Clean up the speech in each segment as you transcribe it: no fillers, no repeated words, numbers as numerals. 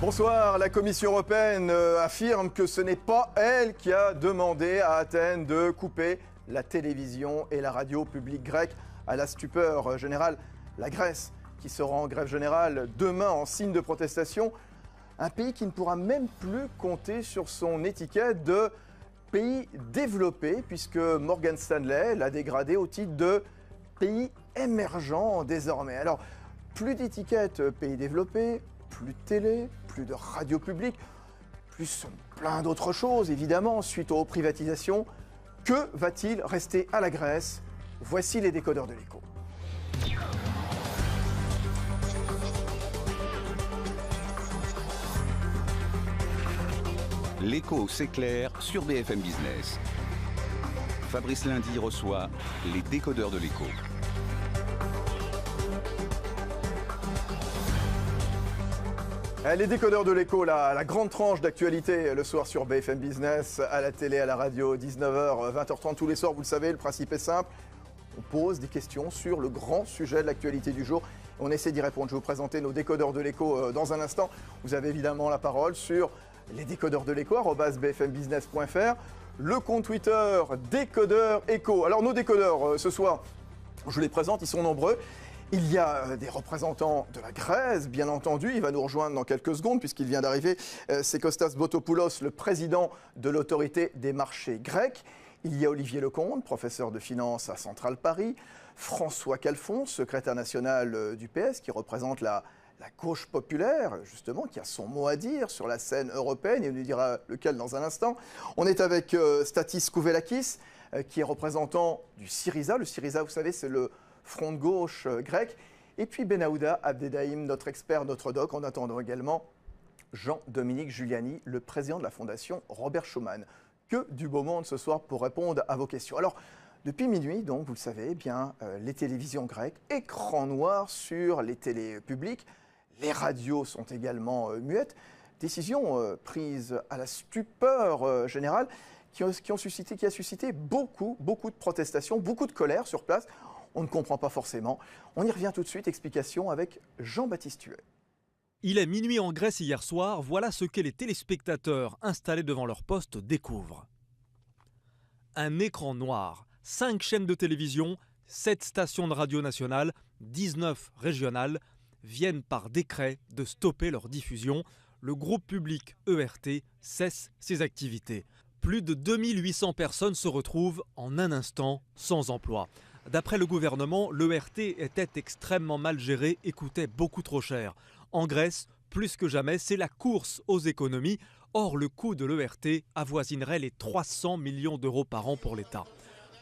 Bonsoir, la Commission européenne affirme que ce n'est pas elle qui a demandé à Athènes de couper la télévision et la radio publique grecque à la stupeur générale. La Grèce qui sera en grève générale demain en signe de protestation. Un pays qui ne pourra même plus compter sur son étiquette de pays développé puisque Morgan Stanley l'a dégradé au titre de pays émergent désormais. Alors, plus d'étiquette pays développé, plus de télé, plus de radio publique, plus plein d'autres choses évidemment suite aux privatisations. Que va-t-il rester à la Grèce? Voici les décodeurs de l'écho. L'écho s'éclaire sur BFM Business. Fabrice Lundy reçoit les décodeurs de l'écho. Les décodeurs de l'écho, la grande tranche d'actualité le soir sur BFM Business, à la télé, à la radio, 19h, 20h30 tous les soirs, vous le savez, le principe est simple. On pose des questions sur le grand sujet de l'actualité du jour. On essaie d'y répondre. Je vais vous présenter nos décodeurs de l'écho dans un instant. Vous avez évidemment la parole sur les décodeurs de l'écho, @bfmbusiness.fr, le compte Twitter décodeur écho. Alors nos décodeurs ce soir, je vous les présente, ils sont nombreux. Il y a des représentants de la Grèce, bien entendu. Il va nous rejoindre dans quelques secondes puisqu'il vient d'arriver. C'est Kostas Botopoulos, le président de l'autorité des marchés grecs. Il y a Olivier Lecomte, professeur de finance à Centrale Paris. François Calfon, secrétaire national du PS, qui représente la gauche populaire, justement, qui a son mot à dire sur la scène européenne. Il nous dira lequel dans un instant. On est avec Stathis Kouvelakis, qui est représentant du Syriza. Le Syriza, vous savez, c'est le front de gauche grec. Et puis Benaouda Abdedaïm, notre expert, notre doc. En attendant également Jean-Dominique Giuliani, le président de la fondation Robert Schuman. Que du beau monde ce soir pour répondre à vos questions. Alors, depuis minuit, donc, vous le savez, eh bien, les télévisions grecques, écran noir sur les télés publiques. Les radios sont également muettes. Décision prise à la stupeur générale qui a suscité beaucoup de protestations, beaucoup de colère sur place. On ne comprend pas forcément. On y revient tout de suite. Explication avec Jean-Baptiste Huet. Il est minuit en Grèce hier soir. Voilà ce que les téléspectateurs installés devant leur poste découvrent. Un écran noir, 5 chaînes de télévision, 7 stations de radio nationales, 19 régionales viennent par décret de stopper leur diffusion. Le groupe public ERT cesse ses activités. Plus de 2800 personnes se retrouvent en un instant sans emploi. D'après le gouvernement, l'ERT était extrêmement mal géré et coûtait beaucoup trop cher. En Grèce, plus que jamais, c'est la course aux économies. Or, le coût de l'ERT avoisinerait les 300 millions d'euros par an pour l'État.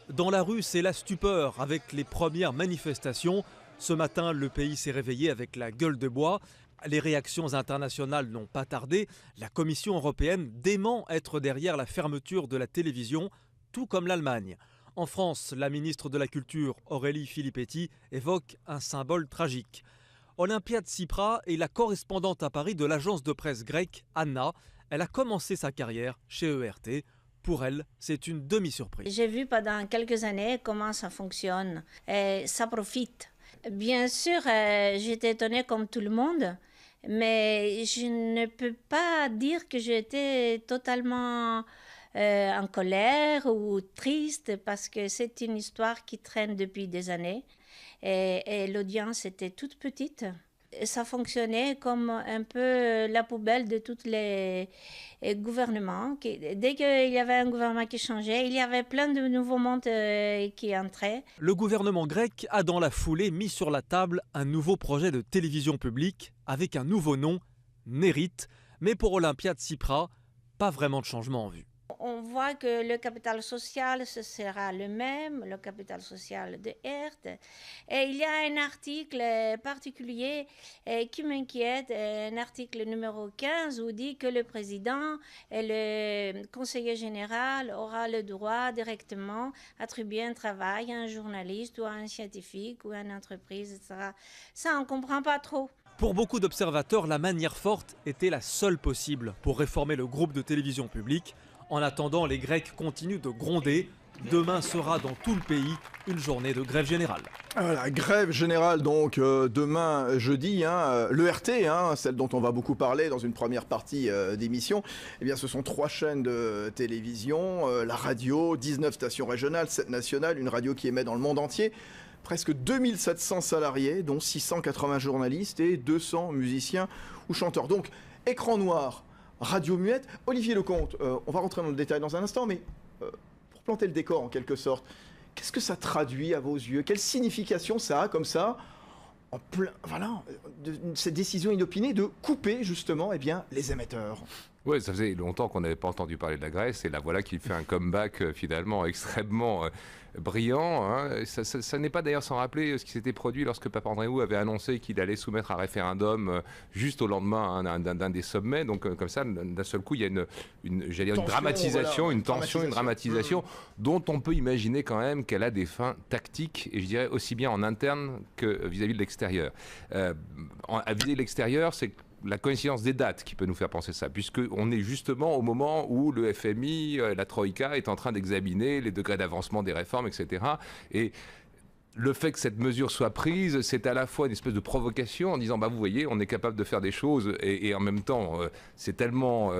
Dans la rue, c'est la stupeur avec les premières manifestations. Ce matin, le pays s'est réveillé avec la gueule de bois. Les réactions internationales n'ont pas tardé. La Commission européenne dément être derrière la fermeture de la télévision, tout comme l'Allemagne. En France, la ministre de la Culture, Aurélie Filippetti, évoque un symbole tragique. Olympia Tsipras est la correspondante à Paris de l'agence de presse grecque Anna. Elle a commencé sa carrière chez ERT. Pour elle, c'est une demi-surprise. J'ai vu pendant quelques années comment ça fonctionne et ça profite. Bien sûr, j'étais étonnée comme tout le monde, mais je ne peux pas dire que j'étais totalement en colère ou triste parce que c'est une histoire qui traîne depuis des années et l'audience était toute petite. Et ça fonctionnait comme un peu la poubelle de tous les gouvernements. Dès qu'il y avait un gouvernement qui changeait, il y avait plein de nouveaux mondes qui entraient. Le gouvernement grec a dans la foulée mis sur la table un nouveau projet de télévision publique avec un nouveau nom, Nerit. Mais pour Olympia Tsipras, pas vraiment de changement en vue. On voit que le capital social, ce sera le même, le capital social de ERT. Et il y a un article particulier qui m'inquiète, un article numéro 15 où dit que le président et le conseiller général aura le droit directement d'attribuer un travail à un journaliste ou à un scientifique ou à une entreprise, etc. Ça, on ne comprend pas trop. Pour beaucoup d'observateurs, la manière forte était la seule possible pour réformer le groupe de télévision publique. En attendant, les Grecs continuent de gronder. Demain sera dans tout le pays une journée de grève générale. Voilà, grève générale donc demain jeudi, l'ERT, celle dont on va beaucoup parler dans une première partie d'émission. Eh bien, ce sont 3 chaînes de télévision, la radio, 19 stations régionales, 7 nationales, une radio qui émet dans le monde entier. Presque 2700 salariés, dont 680 journalistes et 200 musiciens ou chanteurs. Donc, écran noir, radio muette. Olivier Lecomte, on va rentrer dans le détail dans un instant, mais pour planter le décor en quelque sorte, qu'est-ce que ça traduit à vos yeux? Quelle signification ça a comme ça, en plein, voilà, cette décision inopinée de couper justement les émetteurs? Oui, ça faisait longtemps qu'on n'avait pas entendu parler de la Grèce, et là voilà qu'il fait un comeback finalement extrêmement brillant. Ça n'est pas d'ailleurs sans rappeler ce qui s'était produit lorsque Papandréou avait annoncé qu'il allait soumettre un référendum juste au lendemain d'un des sommets. Donc comme ça, d'un seul coup, il y a une dramatisation, voilà, une tension, une dramatisation dont on peut imaginer quand même qu'elle a des fins tactiques, et je dirais aussi bien en interne que vis-à-vis de l'extérieur. Vis-à-vis de l'extérieur, c'est la coïncidence des dates qui peut nous faire penser ça, puisqu'on est justement au moment où le FMI, la Troïka, est en train d'examiner les degrés d'avancement des réformes, etc. Et le fait que cette mesure soit prise, c'est à la fois une espèce de provocation en disant, vous voyez, on est capable de faire des choses, et en même temps, c'est tellement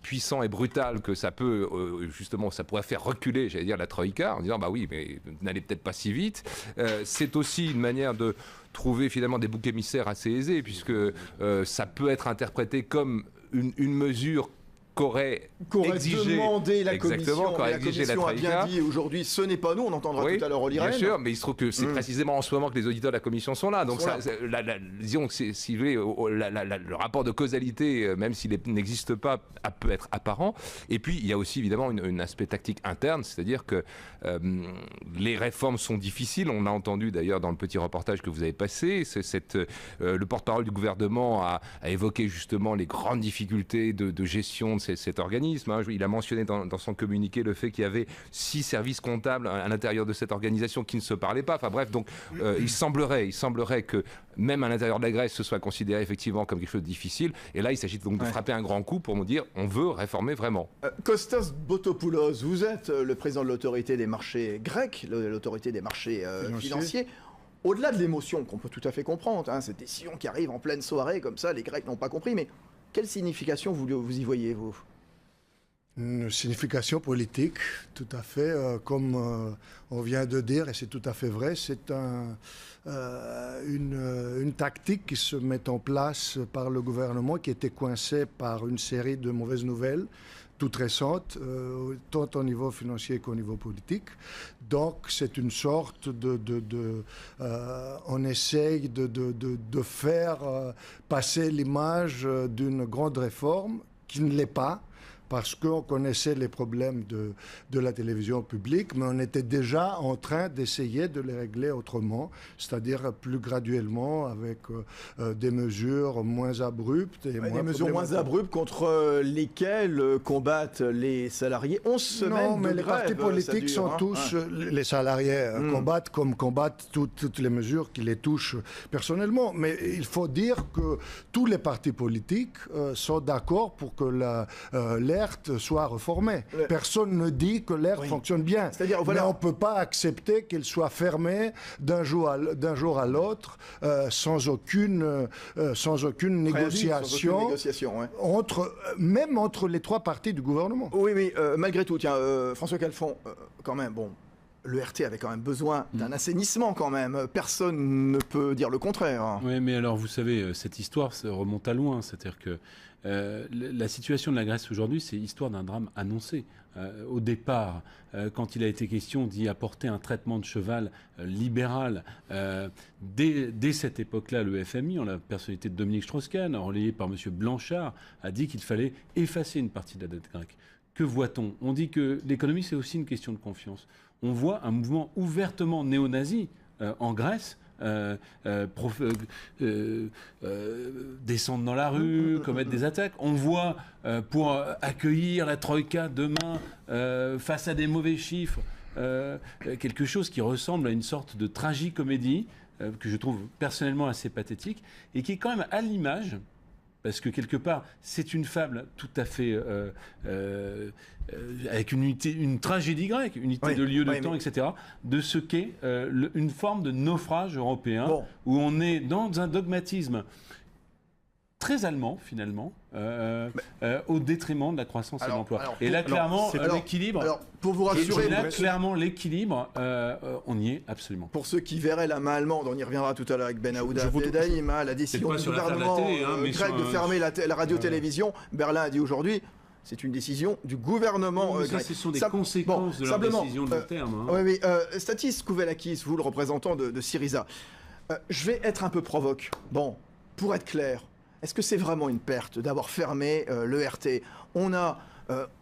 puissant et brutal que ça peut, justement, ça pourrait faire reculer, j'allais dire, la Troïka, en disant, oui, mais n'allez peut-être pas si vite. C'est aussi une manière de trouver finalement des boucs émissaires assez aisés, puisque ça peut être interprété comme une mesure qu'aurait demandé la Commission. Exactement, qu'aurait exigé la Troïka. A bien dit aujourd'hui, ce n'est pas nous, on entendra tout à l'heure Olly Rehn. Bien sûr, mais il se trouve que c'est précisément en ce moment que les auditeurs de la Commission sont là. Donc, disons que si vous voulez, le rapport de causalité, même s'il n'existe pas, peut être apparent. Et puis, il y a aussi évidemment un aspect tactique interne, c'est-à-dire que les réformes sont difficiles. On l'a entendu d'ailleurs dans le petit reportage que vous avez passé. Le porte-parole du gouvernement a évoqué justement les grandes difficultés de gestion de cet organisme. Il a mentionné dans son communiqué le fait qu'il y avait 6 services comptables à l'intérieur de cette organisation qui ne se parlaient pas. Enfin bref, donc il semblerait que même à l'intérieur de la Grèce, ce soit considéré effectivement comme quelque chose de difficile. Et là, il s'agit donc de frapper un grand coup pour nous dire on veut réformer vraiment. Kostas Botopoulos, vous êtes le président de l'autorité des marchés grecs, l'autorité des marchés financiers. Au-delà de l'émotion qu'on peut tout à fait comprendre, cette décision qui arrive en pleine soirée comme ça, les Grecs n'ont pas compris, mais quelle signification vous y voyez, vous? Une signification politique, tout à fait, comme on vient de dire, et c'est tout à fait vrai, c'est une tactique qui se met en place par le gouvernement qui était coincé par une série de mauvaises nouvelles, toutes récentes, tant au niveau financier qu'au niveau politique. Donc c'est une sorte on essaye de faire passer l'image d'une grande réforme qui ne l'est pas, parce qu'on connaissait les problèmes de la télévision publique, mais on était déjà en train d'essayer de les régler autrement, c'est-à-dire plus graduellement, avec des mesures moins abruptes. Des mesures moins abruptes contre lesquelles combattent les salariés. 11 semaines de grève. Non, mais les partis politiques sont tous... Les salariés combattent comme combattent toutes les mesures qui les touchent personnellement. Mais il faut dire que tous les partis politiques sont d'accord pour que l'ERT soit réformé. Personne ne dit que l'ERT fonctionne bien. Mais on ne peut pas accepter qu'il soit fermé d'un jour à l'autre sans aucune négociation, même entre les 3 partis du gouvernement. Oui, malgré tout, tiens, François Calfon, quand même, l'ERT avait quand même besoin d'un assainissement quand même. Personne ne peut dire le contraire. Oui, mais alors vous savez, cette histoire ça remonte à loin. C'est-à-dire que la situation de la Grèce aujourd'hui, c'est l'histoire d'un drame annoncé. Au départ, quand il a été question d'y apporter un traitement de cheval libéral, dès cette époque-là, le FMI, en la personnalité de Dominique Strauss-Kahn, relayé par M. Blanchard, a dit qu'il fallait effacer une partie de la dette grecque. Que voit-on? On dit que l'économie, c'est aussi une question de confiance. On voit un mouvement ouvertement néo-nazi en Grèce, descendre dans la rue, commettre des attaques. On voit, pour accueillir la Troïka demain, face à des mauvais chiffres, quelque chose qui ressemble à une sorte de tragicomédie, que je trouve personnellement assez pathétique, et qui est quand même à l'image parce que quelque part, c'est une fable tout à fait avec une tragédie grecque, une unité de lieu, de temps, etc., de ce qu'est une forme de naufrage européen, où on est dans un dogmatisme très allemand, finalement, au détriment de la croissance et de l'emploi. Et là, clairement, l'équilibre... Alors, pour vous rassurer... Là, clairement, l'équilibre, on n'y est absolument. Pour ceux qui verraient la main allemande, on y reviendra tout à l'heure avec Ben Aouda Abdeldaïm, la décision du gouvernement grec de fermer la radio-télévision, Berlin a dit aujourd'hui... C'est une décision du gouvernement grec. Ce sont des conséquences de leur décision de long terme. Oui, Stathis Kouvelakis, vous le représentant de Syriza, je vais être un peu provoque. Bon, pour être clair, est-ce que c'est vraiment une perte d'avoir fermé l'ERT ? On a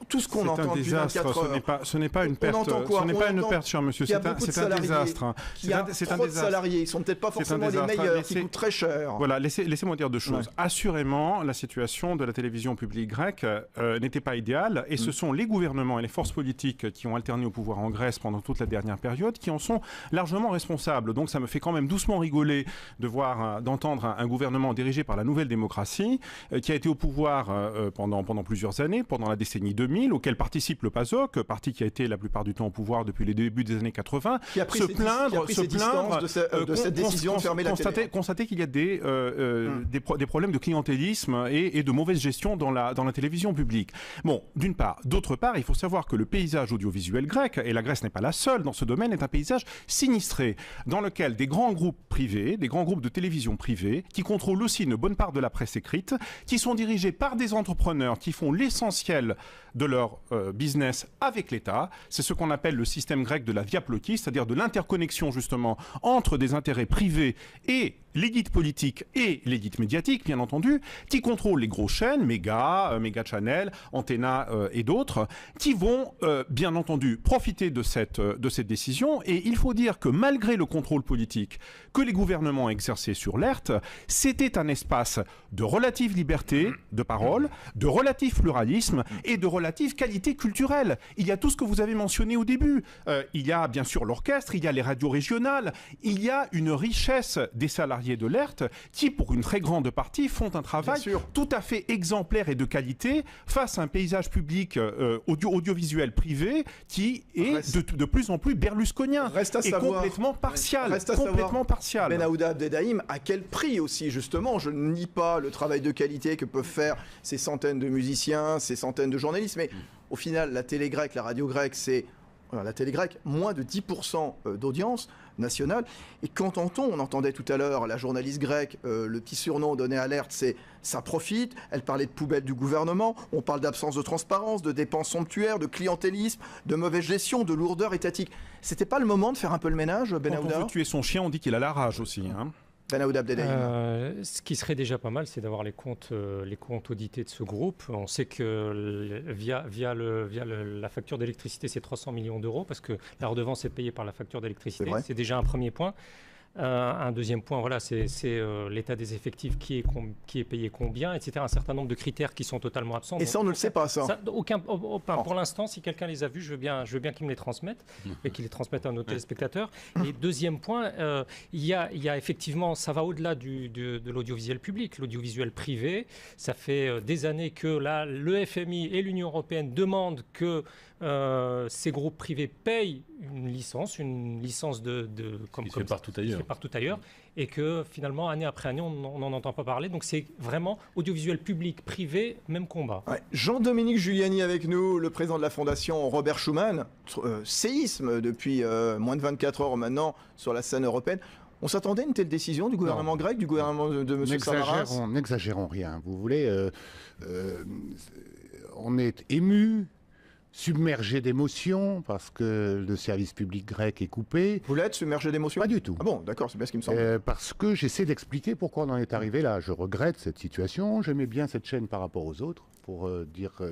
tout ce qu'on entend depuis 24 heures. Ce n'est pas une perte. Ce n'est pas une perte, cher monsieur. C'est un désastre. Il y a trop de salariés. Ils ne sont peut-être pas forcément les meilleurs, qui coûtent très cher. Voilà, laissez-moi dire deux choses. Assurément, la situation de la télévision publique grecque n'était pas idéale. Et ce sont les gouvernements et les forces politiques qui ont alterné au pouvoir en Grèce pendant toute la dernière période qui en sont largement responsables. Donc ça me fait quand même doucement rigoler d'entendre un gouvernement dirigé par la Nouvelle Démocratie qui a été au pouvoir pendant plusieurs années, pendant la décennie 2000, auquel participe le PASOK, parti qui a été la plupart du temps au pouvoir depuis les débuts des années 80, se plaindre de cette décision de fermer la télé. Constater qu'il y a des problèmes de clientélisme et de mauvaise gestion dans la télévision publique. Bon, d'une part. D'autre part, il faut savoir que le paysage audiovisuel grec, et la Grèce n'est pas la seule dans ce domaine, est un paysage sinistré, dans lequel des grands groupes privés, des grands groupes de télévision privés, qui contrôlent aussi une bonne part de la presse écrite, qui sont dirigés par des entrepreneurs qui font l'essentiel de leur business avec l'État. C'est ce qu'on appelle le système grec de la diaplotie, c'est-à-dire de l'interconnexion justement entre des intérêts privés et l'élite politique et l'élite médiatique, bien entendu, qui contrôlent les grosses chaînes, Mega Channel, Antenna et d'autres, qui vont bien entendu profiter de cette décision. Et il faut dire que malgré le contrôle politique que les gouvernements exerçaient sur l'ERT, c'était un espace de relative liberté de parole, de relatif pluralisme et de relative qualité culturelle. Il y a tout ce que vous avez mentionné au début. Il y a bien sûr l'orchestre, il y a les radios régionales, il y a une richesse des salariés de l'ERT qui, pour une très grande partie, font un travail tout à fait exemplaire et de qualité face à un paysage public audiovisuel privé qui est de plus en plus berlusconien et complètement partial. Ben Aouda Abdeldaïm, à quel prix aussi, justement? Je ne nie pas le travail de qualité que peuvent faire ces centaines de musiciens, ces centaines de journalistes, mais au final, la télé grecque, la radio grecque, c'est... la télé grecque, moins de 10% d'audience nationale. Et qu'entend-on? On entendait tout à l'heure la journaliste grecque, le petit surnom donné à l'ERT, c'est « ça profite ». Elle parlait de poubelle du gouvernement. On parle d'absence de transparence, de dépenses somptuaires, de clientélisme, de mauvaise gestion, de lourdeur étatique. C'était pas le moment de faire un peu le ménage, Ben Aouda? Quand on veut tuer son chien, on dit qu'il a la rage aussi, hein. Ben Aouda Abdeldaïm. Ce qui serait déjà pas mal, c'est d'avoir les comptes audités de ce groupe. On sait que via la facture d'électricité, c'est 300 millions d'euros, parce que la redevance est payée par la facture d'électricité. C'est déjà un premier point. Un deuxième point, voilà, c'est l'état des effectifs, qui est payé combien, etc. Un certain nombre de critères qui sont totalement absents. Et ça, on ne le sait pas, ça. Pour l'instant, si quelqu'un les a vus, je veux bien qu'il me les transmette et qu'il les transmette à nos téléspectateurs. Et deuxième point, il y a effectivement, ça va au-delà de l'audiovisuel public. L'audiovisuel privé, ça fait des années que là, le FMI et l'Union européenne demandent que ces groupes privés payent une licence qui se fait partout ailleurs, et que finalement, année après année, on n'en entend pas parler. Donc c'est vraiment audiovisuel public, privé, même combat. Ouais. Jean-Dominique Giuliani avec nous, le président de la fondation Robert Schuman. Séisme depuis moins de 24 heures maintenant sur la scène européenne. On s'attendait à une telle décision du gouvernement grec, du gouvernement de M. Samaras? N'exagérons rien. Vous voulez, on est ému, submergé d'émotions parce que le service public grec est coupé. Vous l'êtes submergé d'émotions? Pas du tout. Ah bon, d'accord, c'est bien ce qui me semble. Parce que j'essaie d'expliquer pourquoi on en est arrivé là. Je regrette cette situation. J'aimais bien cette chaîne par rapport aux autres pour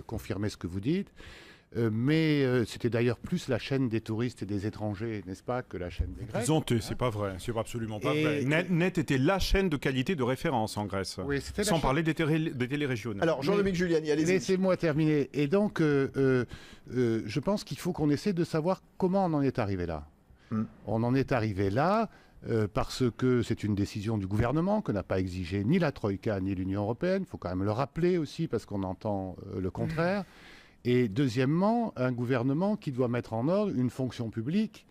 confirmer ce que vous dites. Mais c'était d'ailleurs plus la chaîne des touristes et des étrangers, n'est-ce pas, que la chaîne des Grecs. Ils ont c'est pas vrai, c'est absolument pas vrai. Net était la chaîne de qualité de référence en Grèce, sans parler des télérégionales. Alors, Jean-Dominique Giuliani, allez-y. Laissez-moi terminer. Et donc, je pense qu'il faut qu'on essaie de savoir comment on en est arrivé là. On en est arrivé là parce que c'est une décision du gouvernement que n'a pas exigé ni la Troïka ni l'Union européenne. Il faut quand même le rappeler aussi parce qu'on entend le contraire. Et deuxièmement, un gouvernement qui doit mettre en ordre une fonction publique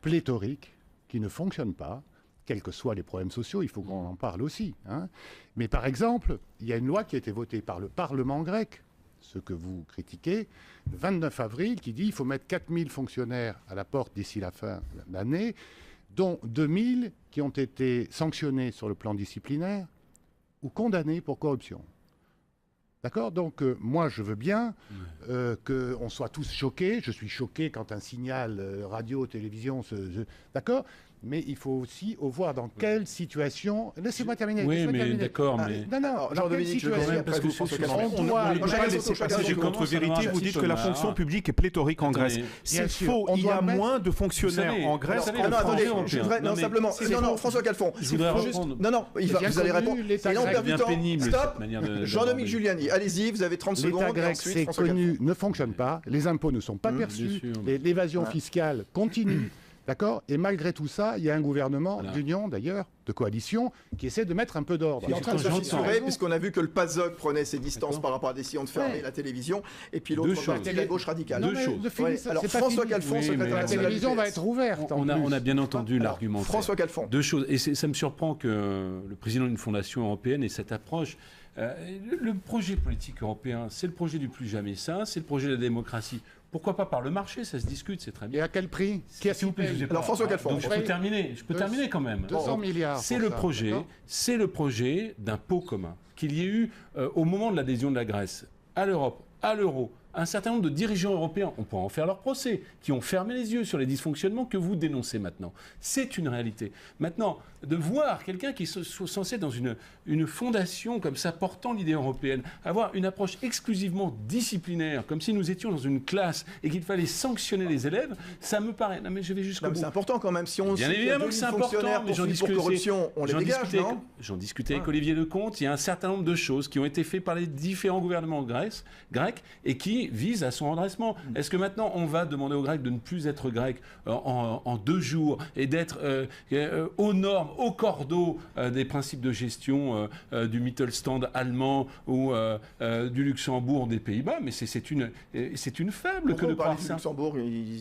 pléthorique qui ne fonctionne pas, quels que soient les problèmes sociaux, il faut qu'on en parle aussi. Hein. Mais par exemple, il y a une loi qui a été votée par le Parlement grec, ce que vous critiquez, le 29 avril, qui dit qu'il faut mettre 4000 fonctionnaires à la porte d'ici la fin de l'année, dont 2000 qui ont été sanctionnés sur le plan disciplinaire ou condamnés pour corruption. D'accord ? Donc, moi, je veux bien qu'on soit tous choqués. Je suis choqué quand un signal radio, télévision d'accord ? Mais il faut aussi voir dans quelle situation... Laissez-moi terminer. Oui, mais d'accord, mais... Non, Jean-Dominique, je vais parce que j'ai contre-vérité, vous dites que la fonction publique est pléthorique en Grèce. C'est faux, il y a moins de fonctionnaires en Grèce. Non, attendez, je voudrais... Non, simplement... Non, François Calfon. Non, vous allez répondre. Et là, on perd du temps. Stop. Jean-Dominique Giuliani, allez-y, vous avez 30 secondes. L'État grec, c'est connu, ne fonctionne pas. Les impôts ne sont pas perçus. L'évasion fiscale continue. D'accord ? Et malgré tout ça, il y a un gouvernement d'union, d'ailleurs, de coalition, qui essaie de mettre un peu d'ordre. Il est en train de se fissurer, puisqu'on a vu que le PASOK prenait ses distances par rapport à des décisions de fermer la télévision, et puis l'autre partie, la gauche radicale. Deux choses. Alors, François Calfon, secrétaire la télévision va être ouverte. On a bien entendu l'argument. François Calfon. Deux choses. Et ça me surprend que le président d'une fondation européenne ait cette approche. Le projet politique européen, c'est le projet du plus jamais sain, c'est le projet de la démocratie. Pourquoi pas par le marché, ça se discute, c'est très bien. Et à quel prix ? Qui a s'il paye ? Alors François Calfon. Donc je peux terminer quand même. 200 milliards. C'est le projet d'un pot commun qu'il y ait eu au moment de l'adhésion de la Grèce à l'Europe, à l'euro. Un certain nombre de dirigeants européens, on pourra en faire leur procès, qui ont fermé les yeux sur les dysfonctionnements que vous dénoncez maintenant. C'est une réalité. Maintenant, de voir quelqu'un qui est censé dans une fondation comme ça, portant l'idée européenne, avoir une approche exclusivement disciplinaire, comme si nous étions dans une classe et qu'il fallait sanctionner les élèves, ça me paraît... Non mais je vais jusqu'au bout. C'est important quand même. Si on bien évidemment que c'est important, mais pour corruption, on les dégage, non ? J'en discutais avec Olivier Lecomte, il y a un certain nombre de choses qui ont été faites par les différents gouvernements grecs et qui vise à son redressement. Est-ce que maintenant on va demander aux Grecs de ne plus être Grecs en 2 jours et d'être aux normes, au cordeau des principes de gestion du Mittelstand allemand ou du Luxembourg des Pays-Bas? Mais c'est une fable que de croire ça.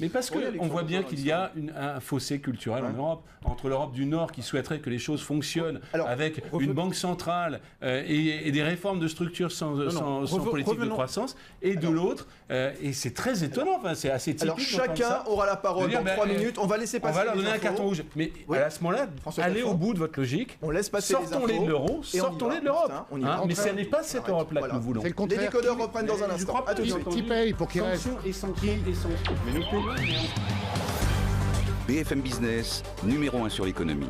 Mais parce qu'on voit bien qu'il y a un fossé culturel en Europe, entre l'Europe du Nord qui souhaiterait que les choses fonctionnent avec une banque centrale et des réformes de structure sans politique de croissance, et de l'autre, et c'est très étonnant, enfin, c'est assez typique. Alors chacun aura la parole dans 3 minutes, on va laisser passer. On va leur donner un carton rouge. Mais à ce moment-là, allez au bout de votre logique. On laisse passer sortons-les de l'euro, sortons-les de l'Europe. Mais ce n'est pas cette Europe-là que nous voulons. Les décodeurs reprennent dans un instant. À tout de suite. Qui paye pour qu'il reste ? BFM Business, numéro 1 sur l'économie.